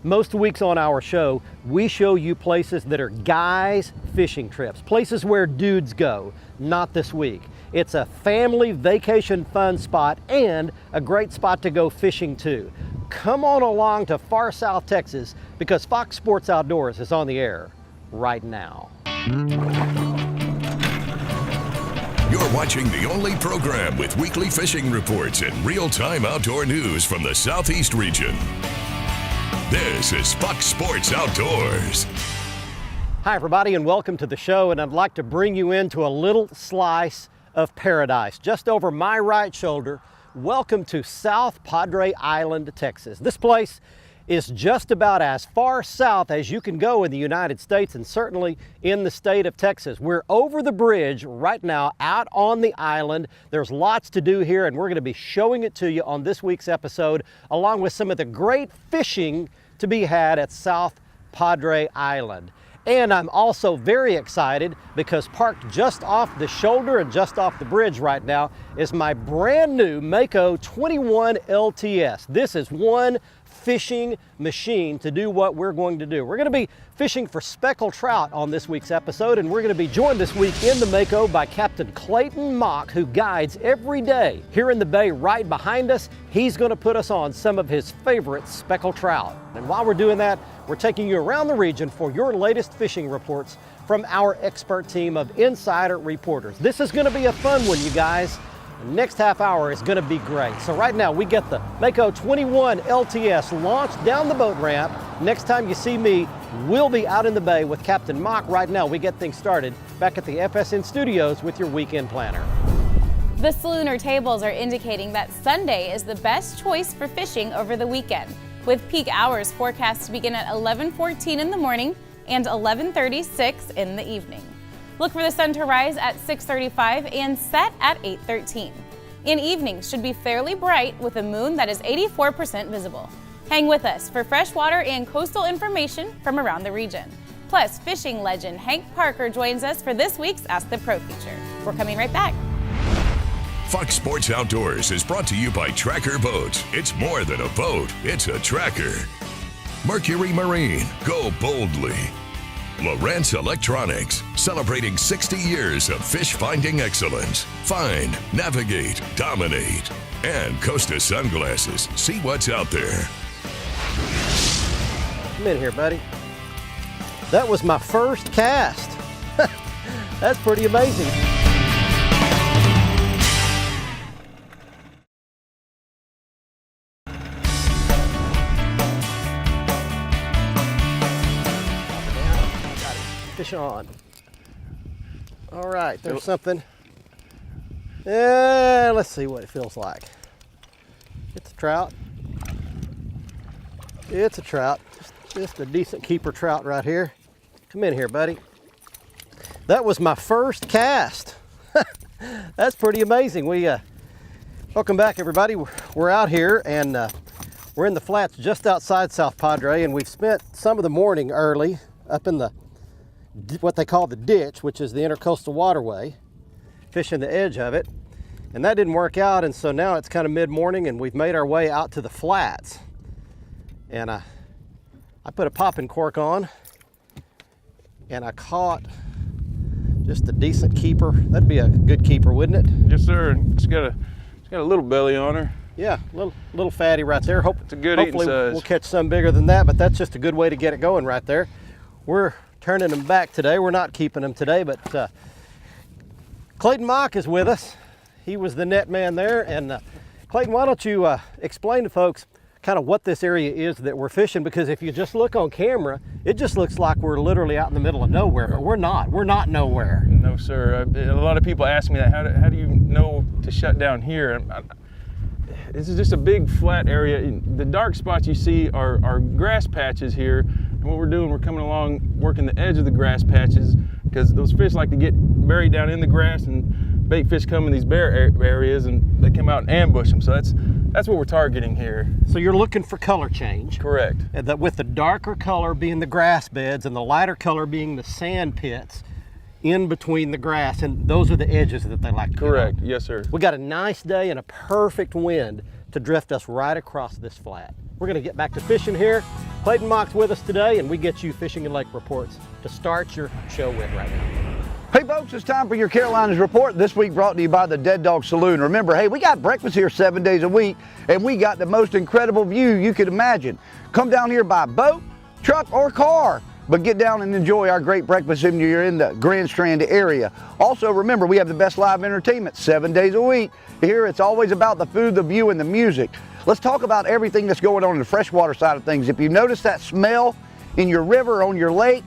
Most weeks on our show, we show you places that are guys' fishing trips, places where dudes go. Not this week. It's a family vacation fun spot and a great spot to go fishing too. Come on along to far South Texas because Fox Sports Outdoors is on the air right now. You're watching the only program with weekly fishing reports and real-time outdoor news from the Southeast region. This is Fox Sports Outdoors. Hi everybody and welcome to the show, and I'd like to bring you into a little slice of paradise just over my right shoulder. Welcome to South Padre Island, Texas. This place is just about as far south as you can go in the United States and certainly in the state of Texas. We're over the bridge right now out on the island. There's lots to do here and we're going to be showing it to you on this week's episode along with some of the great fishing to be had at South Padre Island. And I'm also very excited because parked just off the shoulder and just off the bridge right now is my brand new Mako 21 LTS. This is one fishing machine to do what we're going to do. We're going to be fishing for speckled trout on this week's episode, and we're going to be joined this week in the Mako by Captain Clayton Mock, who guides every day here in the bay right behind us. He's going to put us on some of his favorite speckled trout. And while we're doing that, we're taking you around the region for your latest fishing reports from our expert team of insider reporters. This is going to be a fun one, you guys. The next half hour is going to be great. So right now we get the Mako 21 LTS launched down the boat ramp. Next time you see me, we'll be out in the bay with Captain Mock. Right now we get things started back at the FSN studios with your weekend planner. The Salooner tables are indicating that Sunday is the best choice for fishing over the weekend, with peak hours forecast to begin at 11:14 in the morning and 11:36 in the evening. Look for the sun to rise at 6:35 and set at 8:13. In evenings should be fairly bright with a moon that is 84% visible. Hang with us for freshwater and coastal information from around the region. Plus, fishing legend Hank Parker joins us for this week's Ask the Pro feature. We're coming right back. Fox Sports Outdoors is brought to you by Tracker Boats. It's more than a boat, it's a tracker. Mercury Marine, go boldly. Lowrance Electronics, celebrating 60 years of fish finding excellence. Find, navigate, dominate. And Costa Sunglasses, see what's out there. Come in here, buddy. That was my first cast. That's pretty amazing. Fish on. All right, there's something. Yeah, let's see what it feels like. It's a trout. It's a trout. Just a decent keeper trout right here. Come in here, buddy. That was my first cast. That's pretty amazing. Welcome back, everybody. We're out here and we're in the flats just outside South Padre, and we've spent some of the morning early up in the what they call the ditch, which is the intercoastal waterway, fishing the edge of it, and that didn't work out, and so now it's kind of mid-morning and we've made our way out to the flats, and I put a popping cork on and I caught just a decent keeper. That'd be a good keeper, wouldn't it? Yes, sir. It's got a little belly on her. Yeah, little fatty right there. It's a good eating size. We'll catch some bigger than that, but that's just a good way to get it going right there. We're turning them back today. We're not keeping them today, but Clayton Mock is with us. He was the net man there. And Clayton, why don't you explain to folks kind of what this area is that we're fishing, because if you just look on camera, it just looks like we're literally out in the middle of nowhere, but we're not. We're not nowhere. No, sir. A lot of people ask me that. How do you know to shut down here? This is just a big flat area. The dark spots you see are grass patches here. And what we're doing, we're coming along, working the edge of the grass patches, because those fish like to get buried down in the grass, and bait fish come in these bare areas and they come out and ambush them. So that's what we're targeting here. So you're looking for color change. Correct. And that with the darker color being the grass beds and the lighter color being the sand pits in between the grass, and those are the edges that they like to Correct. get on. Yes, sir. We got a nice day and a perfect wind to drift us right across this flat. We're going to get back to fishing here. Clayton Mock's with us today, and we get you fishing and lake reports to start your show with right now. Hey folks, it's time for your Carolinas Report, this week brought to you by the Dead Dog Saloon. Remember, hey, we got breakfast here 7 days a week, and we got the most incredible view you could imagine. Come down here by boat, truck, or car, but get down and enjoy our great breakfast if you're in the Grand Strand area. Also, remember, we have the best live entertainment 7 days a week. Here, it's always about the food, the view, and the music. Let's talk about everything that's going on in the freshwater side of things. If you notice that smell in your river, on your lake,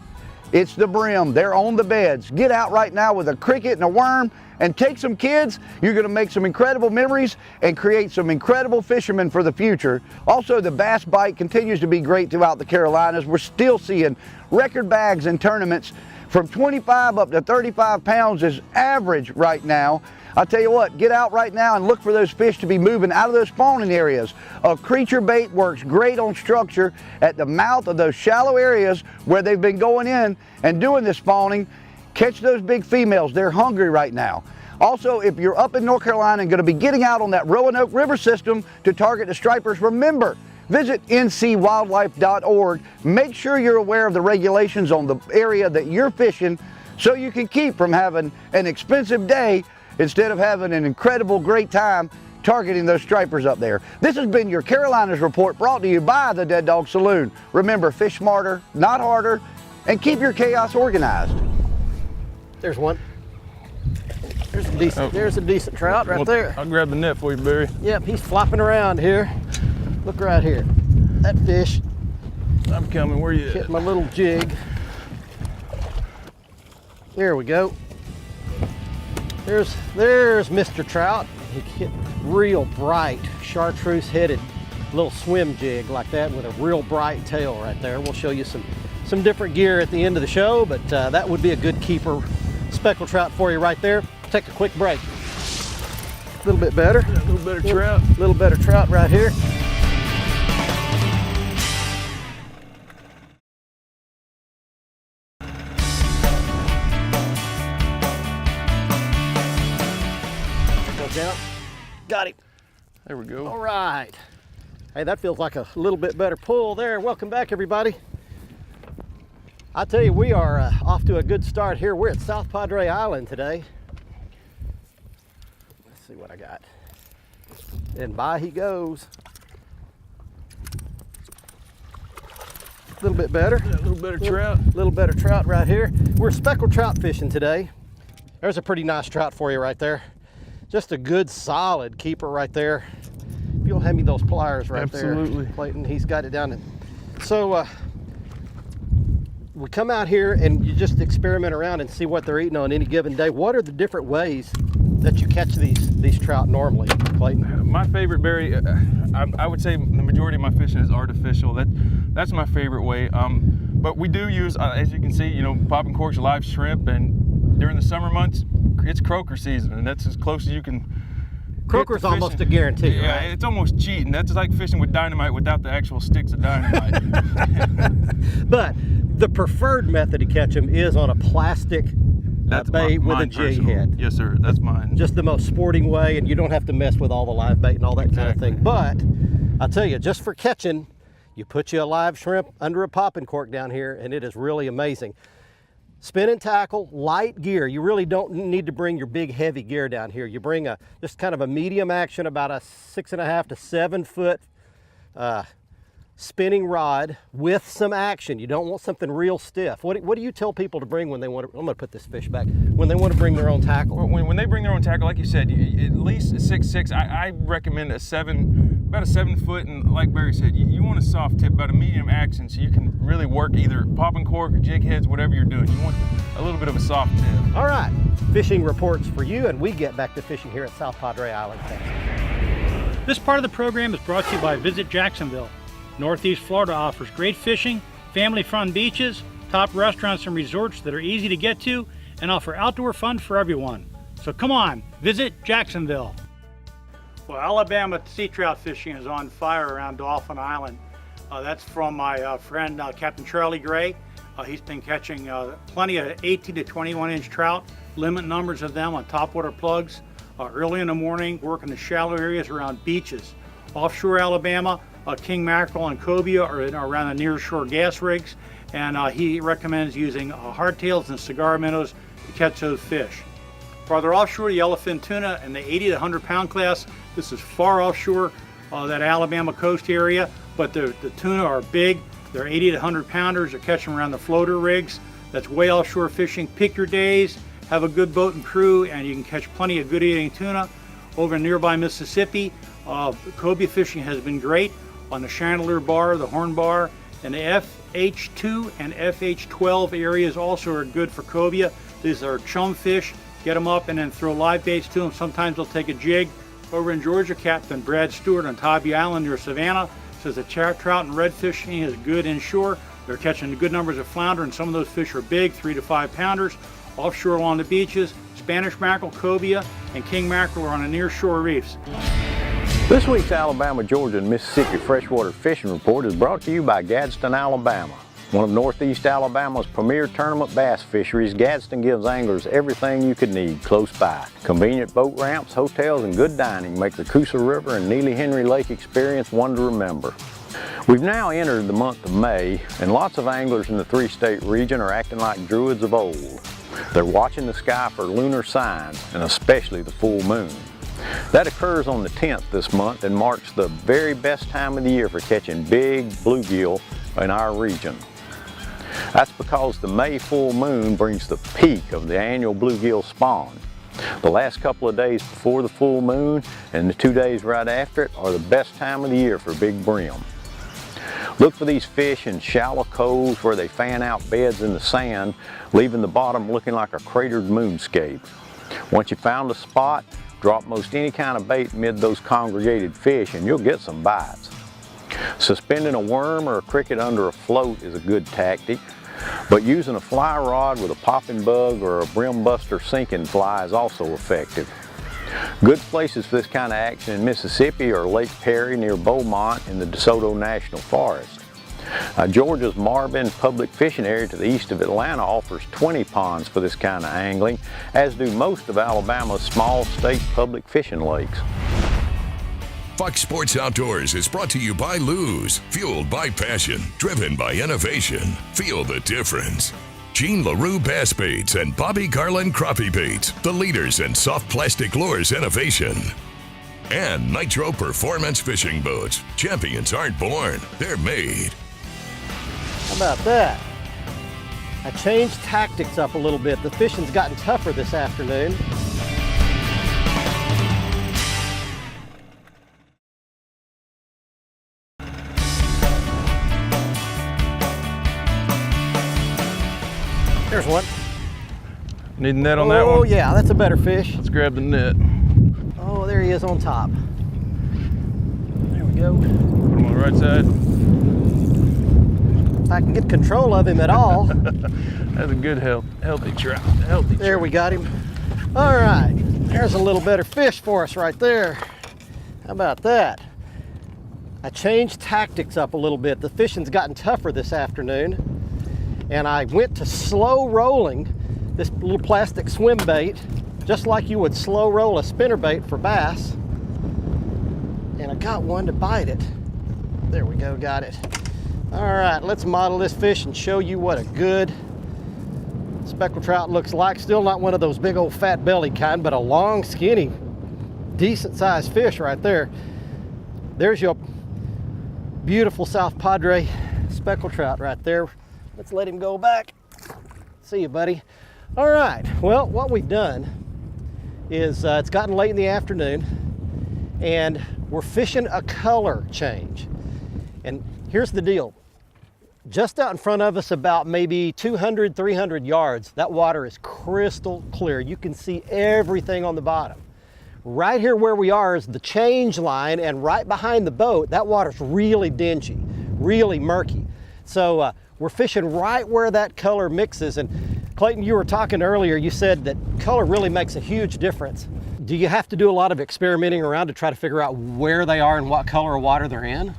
it's the brim. They're on the beds. Get out right now with a cricket and a worm and take some kids. You're going to make some incredible memories and create some incredible fishermen for the future. Also, the bass bite continues to be great throughout the Carolinas. We're still seeing record bags in tournaments from 25 up to 35 pounds is average right now. I'll tell you what, get out right now and look for those fish to be moving out of those spawning areas. A creature bait works great on structure at the mouth of those shallow areas where they've been going in and doing this spawning. Catch those big females, they're hungry right now. Also, if you're up in North Carolina and going to be getting out on that Roanoke River system to target the stripers, remember, visit ncwildlife.org. Make sure you're aware of the regulations on the area that you're fishing so you can keep from having an expensive day instead of having an incredible great time targeting those stripers up there. This has been your Carolinas Report brought to you by the Dead Dog Saloon. Remember, fish smarter, not harder, and keep your chaos organized. There's one. There's a decent trout right there. I'll grab the net for you, Barry. Yep, he's flopping around here. Look right here. That fish I'm coming. Where you hit at? my little jig. There we go. There's Mr. Trout. He hit real bright, chartreuse headed little swim jig like that with a real bright tail right there. We'll show you some different gear at the end of the show, but that would be a good keeper speckled trout for you right there. Take a quick break. A little bit better. Yeah, a little better trout. A little better trout right here. Down. Got him. There we go. All right. Hey, that feels like a little bit better pull there. Welcome back, everybody. I tell you, we are off to a good start here. We're at South Padre Island today. Let's see what I got. And by he goes. A little bit better. Yeah, a little better trout. A little better trout right here. We're speckled trout fishing today. There's a pretty nice trout for you right there. Just a good solid keeper right there. If you'll hand me those pliers right Absolutely. there, Clayton, he's got it down. So we come out here and you just experiment around and see what they're eating on any given day. What are the different ways that you catch these trout normally, Clayton? My favorite, Barry, I would say the majority of my fishing is artificial. That's my favorite way. But we do use, as you can see, popping corks, live shrimp, and during the summer months, it's croaker season, and that's as close as you can. Croaker's almost a guarantee, yeah, right? It's almost cheating. That's like fishing with dynamite without the actual sticks of dynamite. But the preferred method to catch them is on a plastic bait with a jig head. Yes, sir. That's mine. Just the most sporting way, and you don't have to mess with all the live bait and all that kind of thing. But I'll tell you, just for catching, you put you a live shrimp under a popping cork down here, and it is really amazing. Spin and tackle, light gear. You really don't need to bring your big heavy gear down here. You bring just kind of a medium action, about a 6.5 to 7 foot spinning rod with some action. You don't want something real stiff. What do you tell people to bring when they want to, I'm gonna put this fish back, when they want to bring their own tackle? When they bring their own tackle, like you said, at least 6'6". I recommend about a 7 foot, and like Barry said, you want a soft tip, about a medium action, so you can really work either popping cork or jig heads, whatever you're doing. You want a little bit of a soft tip. All right, fishing reports for you, and we get back to fishing here at South Padre Island, Texas. This part of the program is brought to you by Visit Jacksonville. Northeast Florida offers great fishing, family-fun beaches, top restaurants and resorts that are easy to get to, and offer outdoor fun for everyone. So come on, visit Jacksonville. Well, Alabama sea trout fishing is on fire around Dauphin Island. That's from my friend Captain Charlie Gray. He's been catching plenty of 18 to 21 inch trout, limit numbers of them on topwater plugs, early in the morning, working the shallow areas around beaches. Offshore Alabama, king mackerel and cobia are around the nearshore gas rigs, and he recommends using hardtails and cigar minnows to catch those fish. Farther offshore, the yellowfin tuna in the 80 to 100 pound class. This is far offshore that Alabama coast area, but the tuna are big. They're 80 to 100 pounders. They're catching around the floater rigs. That's way offshore fishing. Pick your days, have a good boat and crew, and you can catch plenty of good eating tuna. Over in nearby Mississippi, cobia fishing has been great on the Chandelier Bar, the Horn Bar, and the FH2 and FH12 areas also are good for cobia. These are chum fish. Get them up and then throw live baits to them. Sometimes they'll take a jig. Over in Georgia, Captain Brad Stewart on Tybee Island near Savannah says the trout and red fishing is good inshore. They're catching good numbers of flounder, and some of those fish are big, 3 to 5 pounders. Offshore along the beaches, Spanish mackerel, cobia, and king mackerel are on the nearshore reefs. This week's Alabama, Georgia, and Mississippi Freshwater Fishing Report is brought to you by Gadsden, Alabama. One of Northeast Alabama's premier tournament bass fisheries, Gadsden gives anglers everything you could need close by. Convenient boat ramps, hotels, and good dining make the Coosa River and Neely Henry Lake experience one to remember. We've now entered the month of May, and lots of anglers in the three-state region are acting like druids of old. They're watching the sky for lunar signs, and especially the full moon. That occurs on the 10th this month and marks the very best time of the year for catching big bluegill in our region. That's because the May full moon brings the peak of the annual bluegill spawn. The last couple of days before the full moon and the 2 days right after it are the best time of the year for big brim. Look for these fish in shallow coves where they fan out beds in the sand, leaving the bottom looking like a cratered moonscape. Once you found a spot, drop most any kind of bait amid those congregated fish and you'll get some bites. Suspending a worm or a cricket under a float is a good tactic, but using a fly rod with a popping bug or a brim buster sinking fly is also effective. Good places for this kind of action in Mississippi are Lake Perry near Beaumont in the DeSoto National Forest. Georgia's Marvin Public Fishing Area to the east of Atlanta offers 20 ponds for this kind of angling, as do most of Alabama's small state public fishing lakes. Fox Sports Outdoors is brought to you by Lew's, fueled by passion, driven by innovation. Feel the difference. Jean LaRue Bass Baits and Bobby Garland Crappie Baits, the leaders in soft plastic lures innovation. And Nitro Performance Fishing Boats. Champions aren't born, they're made. How about that? I changed tactics up a little bit. The fishing's gotten tougher this afternoon. There's one. Need a net on that one? Oh yeah, that's a better fish. Let's grab the net. Oh, there he is on top. There we go. Put him on the right side. If I can get control of him at all. That's a good healthy trout. There we got him. All right, there's a little better fish for us right there. How about that? I changed tactics up a little bit. The fishing's gotten tougher this afternoon. And I went to slow rolling this little plastic swim bait, just like you would slow roll a spinner bait for bass. And I got one to bite it. There we go, got it. All right, let's model this fish and show you what a good speckled trout looks like. Still not one of those big old fat belly kind, but a long, skinny, decent sized fish right there. There's your beautiful South Padre speckled trout right there. Let's let him go back. See you, buddy. All right, well, what we've done is it's gotten late in the afternoon and we're fishing a color change. And here's the deal. Just out in front of us, about maybe 200, 300 yards, that water is crystal clear. You can see everything on the bottom. Right here where we are is the change line, and right behind the boat, that water's really dingy, really murky. So we're fishing right where that color mixes. And Clayton, you were talking earlier, you said that color really makes a huge difference. Do you have to do a lot of experimenting around to try to figure out where they are and what color of water they're in?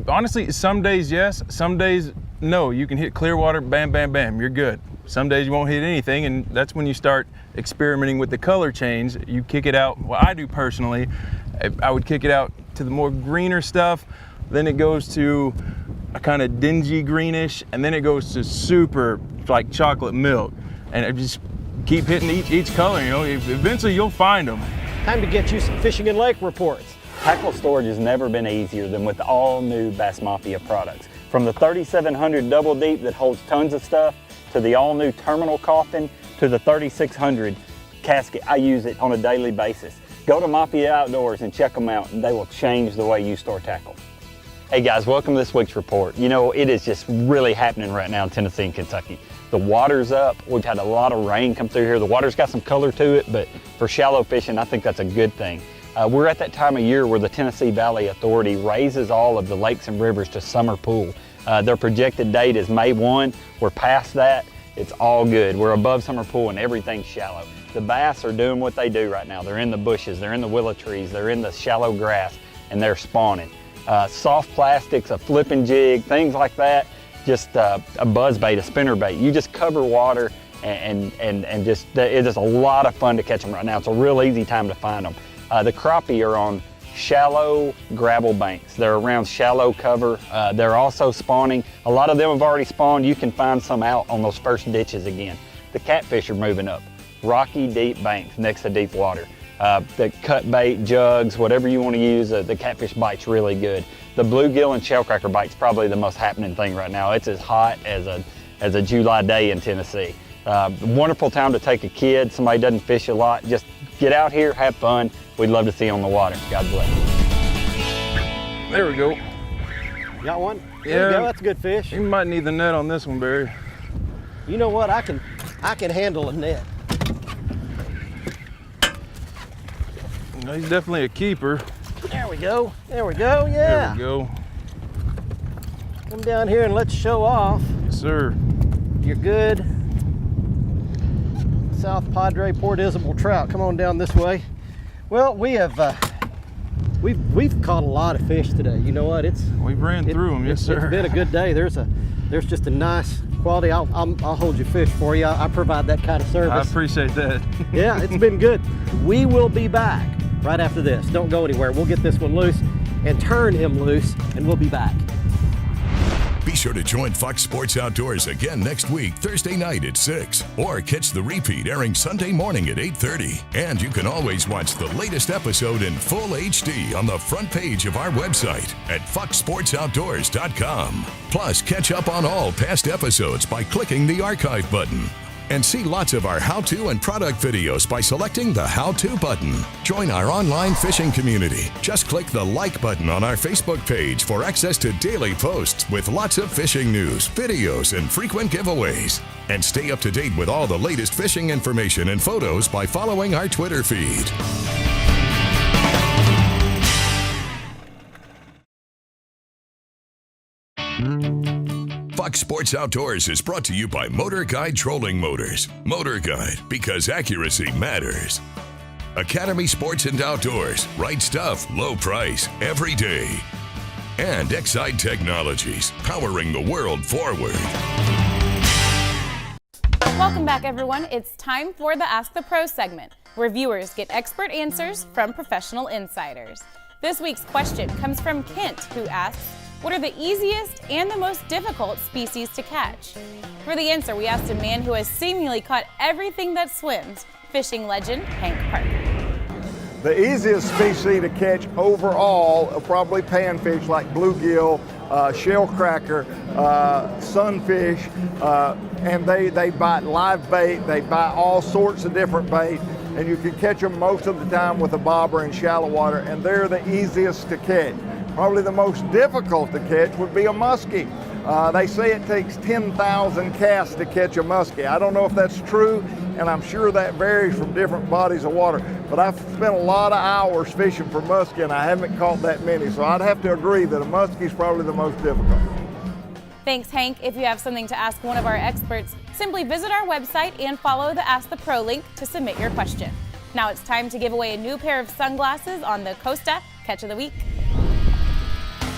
Honestly, some days yes, some days no. You can hit clear water, bam, bam, bam, you're good. Some days you won't hit anything, and that's when you start experimenting with the color change. You kick it out, well, I do personally, I would kick it out to the more greener stuff. Then it goes to a kind of dingy greenish, and then it goes to super like chocolate milk. And I just keep hitting each color, you know, eventually you'll find them. Time to get you some fishing and lake reports. Tackle storage has never been easier than with all new Bass Mafia products. From the 3700 double deep that holds tons of stuff, to the all new terminal coffin, to the 3600 casket. I use it on a daily basis. Go to Mafia Outdoors and check them out, and they will change the way you store tackle. Hey guys, welcome to this week's report. You know, it is just really happening right now in Tennessee and Kentucky. The water's up. We've had a lot of rain come through here. The water's got some color to it, but for shallow fishing, I think that's a good thing. We're at that time of year where the Tennessee Valley Authority raises all of the lakes and rivers to summer pool. Their projected date is May 1. We're past that. It's all good. We're above summer pool and everything's shallow. The bass are doing what they do right now. They're in the bushes, they're in the willow trees, they're in the shallow grass, and they're spawning. Soft plastics, a flipping jig, things like that, just a buzz bait, a spinner bait. You just cover water and just, it is a lot of fun to catch them right now. It's a real easy time to find them. The crappie are on shallow gravel banks. They're around shallow cover. They're also spawning. A lot of them have already spawned. You can find some out on those first ditches again. The catfish are moving up. Rocky, deep banks next to deep water. The cut bait, jugs, whatever you want to use, the catfish bite's really good. The bluegill and shellcracker bite's probably the most happening thing right now. It's as hot as a July day in Tennessee. Wonderful time to take a kid, somebody doesn't fish a lot, just get out here, have fun. We'd love to see you on the water. God bless. There we go. Got one? There you go. That's a good fish. You might need the net on this one, Barry. You know what? I can handle a net. He's definitely a keeper. There we go. There we go. Yeah. There we go. Come down here and let's show off. Yes, sir. You're good. South Padre Port Isabel trout. Come on down this way. Well, we have we've caught a lot of fish today. You know what? We've ran through them. Yes, sir. It's been a good day. There's just a nice quality. I'll hold your fish for you. I provide that kind of service. I appreciate that. Yeah, it's been good. We will be back right after this. Don't go anywhere. We'll get this one loose and turn him loose, and we'll be back. Be sure to join Fox Sports Outdoors again next week, Thursday night at 6, or catch the repeat airing Sunday morning at 8:30. And you can always watch the latest episode in full HD on the front page of our website at foxsportsoutdoors.com. Plus, catch up on all past episodes by clicking the archive button. And see lots of our how-to and product videos by selecting the how-to button. Join our online fishing community. Just click the like button on our Facebook page for access to daily posts with lots of fishing news, videos, and frequent giveaways. And stay up to date with all the latest fishing information and photos by following our Twitter feed. Fox Sports Outdoors is brought to you by Motor Guide Trolling Motors. Motor Guide, because accuracy matters. Academy Sports and Outdoors. Right stuff, low price, every day. And Excite Technologies, powering the world forward. Welcome back, everyone. It's time for the Ask the Pro segment, where viewers get expert answers from professional insiders. This week's question comes from Kent, who asks, what are the easiest and the most difficult species to catch? For the answer, we asked a man who has seemingly caught everything that swims, fishing legend Hank Parker. The easiest species to catch overall are probably panfish like bluegill, shellcracker, sunfish, and they bite live bait, they bite all sorts of different bait, and you can catch them most of the time with a bobber in shallow water, and they're the easiest to catch. Probably the most difficult to catch would be a muskie. They say it takes 10,000 casts to catch a muskie. I don't know if that's true, and I'm sure that varies from different bodies of water, but I've spent a lot of hours fishing for muskie, and I haven't caught that many, so I'd have to agree that a muskie is probably the most difficult. Thanks, Hank. If you have something to ask one of our experts, simply visit our website and follow the Ask the Pro link to submit your question. Now it's time to give away a new pair of sunglasses on the Costa Catch of the Week.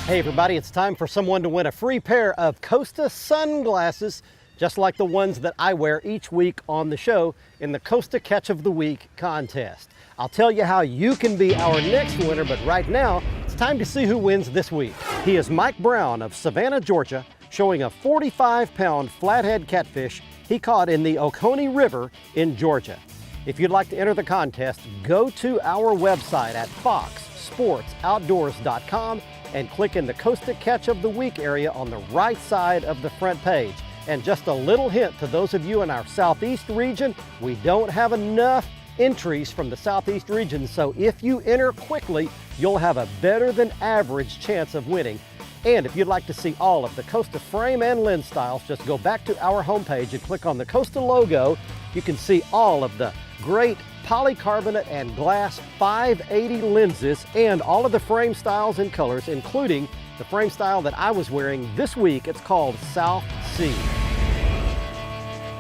Hey everybody, it's time for someone to win a free pair of Costa sunglasses. just like the ones that I wear each week on the show in the Costa Catch of the Week contest. I'll tell you how you can be our next winner, but right now, it's time to see who wins this week. He is Mike Brown of Savannah, Georgia, showing a 45-pound flathead catfish he caught in the Oconee River in Georgia. If you'd like to enter the contest, go to our website at foxsportsoutdoors.com and click in the Costa Catch of the Week area on the right side of the front page. And just a little hint to those of you in our Southeast region, we don't have enough entries from the Southeast region, so if you enter quickly, you'll have a better than average chance of winning. And if you'd like to see all of the Costa frame and lens styles, just go back to our homepage and click on the Costa logo. You can see all of the great polycarbonate and glass 580 lenses and all of the frame styles and colors, including the frame style that I was wearing this week. It's called SouthEAST.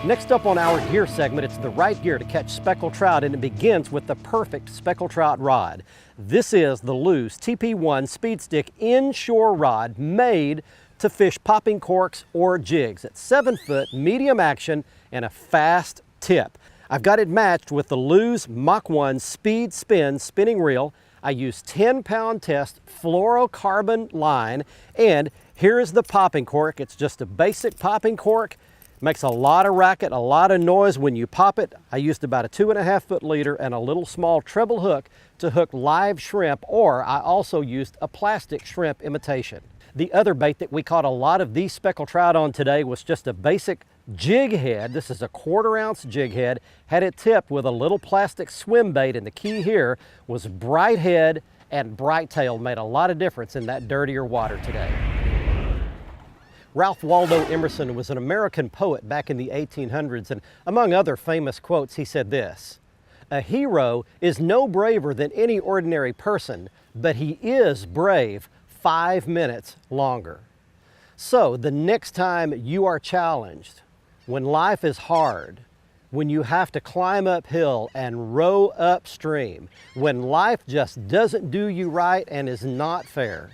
Next up on our gear segment, it's the right gear to catch speckled trout, and it begins with the perfect speckled trout rod. This is the Lew's TP1 Speed Stick inshore rod made to fish popping corks or jigs. It's 7 foot, medium action, and a fast tip. I've got it matched with the Lew's Mach 1 Speed Spin spinning reel. I use 10-pound test fluorocarbon line, and here is the popping cork. It's just a basic popping cork. Makes a lot of racket, a lot of noise when you pop it. I used about a 2.5 foot leader and a little small treble hook to hook live shrimp, or I also used a plastic shrimp imitation. The other bait that we caught a lot of these speckled trout on today was just a basic jig head. This is a 1/4 ounce jig head. Had it tipped with a little plastic swim bait, and the key here was bright head and bright tail. Made a lot of difference in that dirtier water today. Ralph Waldo Emerson was an American poet back in the 1800s, and among other famous quotes, he said this: "A hero is no braver than any ordinary person, but he is brave 5 minutes longer." So the next time you are challenged, when life is hard, when you have to climb uphill and row upstream, when life just doesn't do you right and is not fair,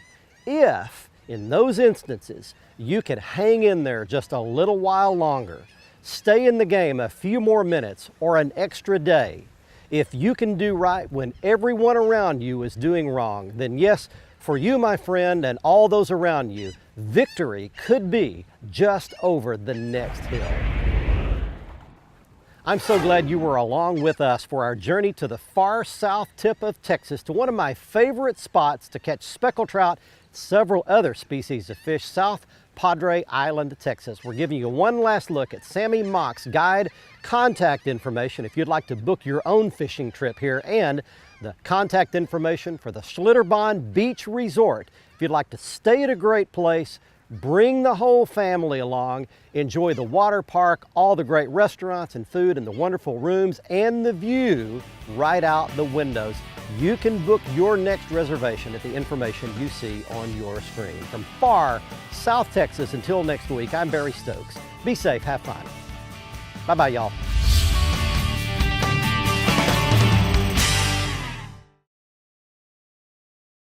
if in those instances you can hang in there just a little while longer, stay in the game a few more minutes or an extra day, if you can do right when everyone around you is doing wrong, then yes, for you, my friend, and all those around you, victory could be just over the next hill. I'm so glad you were along with us for our journey to the far south tip of Texas, to one of my favorite spots to catch speckled trout, several other species of fish, South Padre Island, Texas. We're giving you one last look at Sammy Mock's guide contact information if you'd like to book your own fishing trip here, and the contact information for the Schlitterbahn Beach Resort. If you'd like to stay at a great place, bring the whole family along, enjoy the water park, all the great restaurants and food and the wonderful rooms and the view right out the windows, you can book your next reservation at the information you see on your screen. From far South Texas, until next week, I'm Barry Stokes. Be safe, have fun. Bye-bye, y'all.